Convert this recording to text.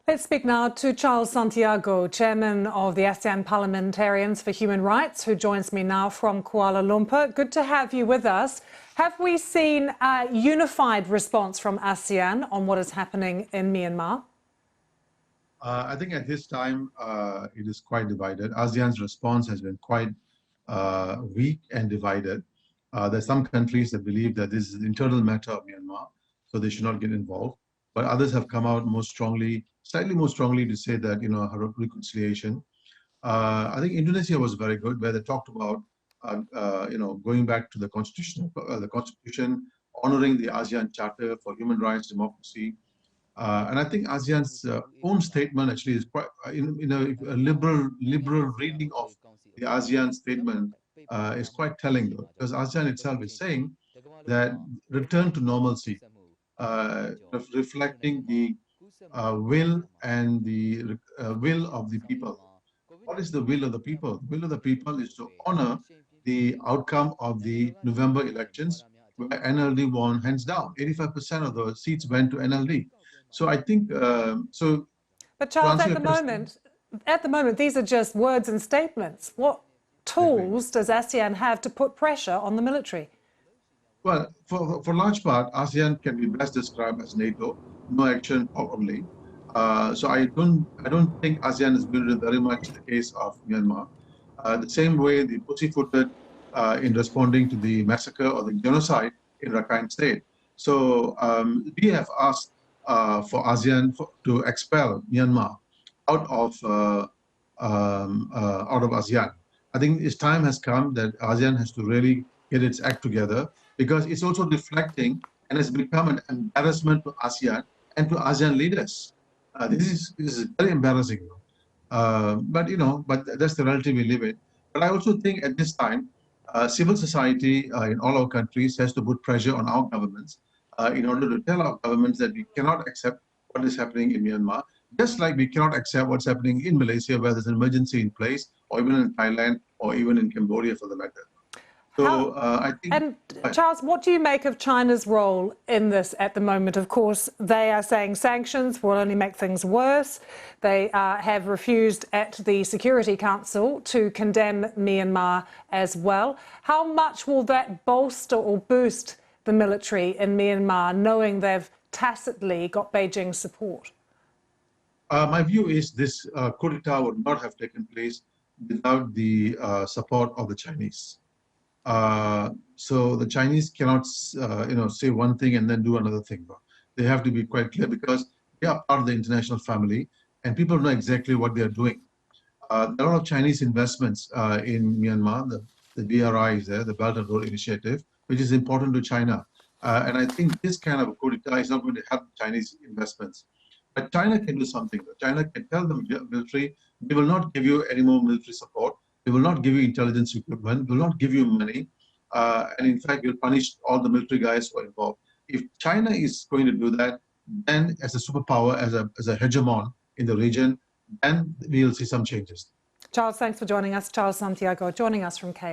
Let's speak now to Charles Santiago, Chairman of the ASEAN Parliamentarians for Human Rights, who joins me now from Kuala Lumpur. Good to have you with us. Have we seen a unified response from ASEAN on what is happening in Myanmar? I think at this time, it is quite divided. ASEAN's response has been quite weak and divided. There are some countries that believe that this is an internal matter of Myanmar, so they should not get involved. But others have come out more strongly, slightly more strongly, to say that, reconciliation. I think Indonesia was very good, where they talked about, going back to the constitution, honoring the ASEAN Charter for Human Rights, Democracy. And I think ASEAN's own statement actually is quite, a liberal reading of the ASEAN statement is quite telling, though, because ASEAN itself is saying that return to normalcy, reflecting the will and the will of the people. What is the will of the people? The will of the people is to honor the outcome of the November elections, where NLD won hands down. 85% of the seats went to NLD. So I think so. But Charles, at the moment, these are just words and statements. What tools does ASEAN have to put pressure on the military? Well, for large part, ASEAN can be best described as NATO, no action only. So I don't think ASEAN is built very much the case of Myanmar. The same way they pussyfooted in responding to the massacre or the genocide in Rakhine State. So we have asked for ASEAN to expel Myanmar out of ASEAN. I think its time has come that ASEAN has to really get its act together, because it's also reflecting and has become an embarrassment to ASEAN and to ASEAN leaders. This is very embarrassing, but that's the reality we live in. But I also think at this time, civil society in all our countries has to put pressure on our governments in order to tell our governments that we cannot accept what is happening in Myanmar, just like we cannot accept what's happening in Malaysia, where there's an emergency in place, or even in Thailand, or even in Cambodia for the matter. So I think. And Charles, what do you make of China's role in this at the moment? Of course, they are saying sanctions will only make things worse. They have refused at the Security Council to condemn Myanmar as well. How much will that bolster or boost the military in Myanmar, knowing they've tacitly got Beijing's support? My view is this coup d'etat would not have taken place without the support of the Chinese. So the Chinese cannot, say one thing and then do another thing. They have to be quite clear, because they are part of the international family, and people know exactly what they are doing. There are a lot of Chinese investments in Myanmar. The BRI is there, the Belt and Road Initiative, which is important to China. And I think this kind of a coup d'etat is not going to help Chinese investments. But China can do something. China can tell the military, we will not give you any more military support. We will not give you intelligence equipment. We will not give you money. And in fact, we'll punish all the military guys who are involved. If China is going to do that, then as a superpower, as a hegemon in the region, then we'll see some changes. Charles, thanks for joining us. Charles Santiago joining us from KL.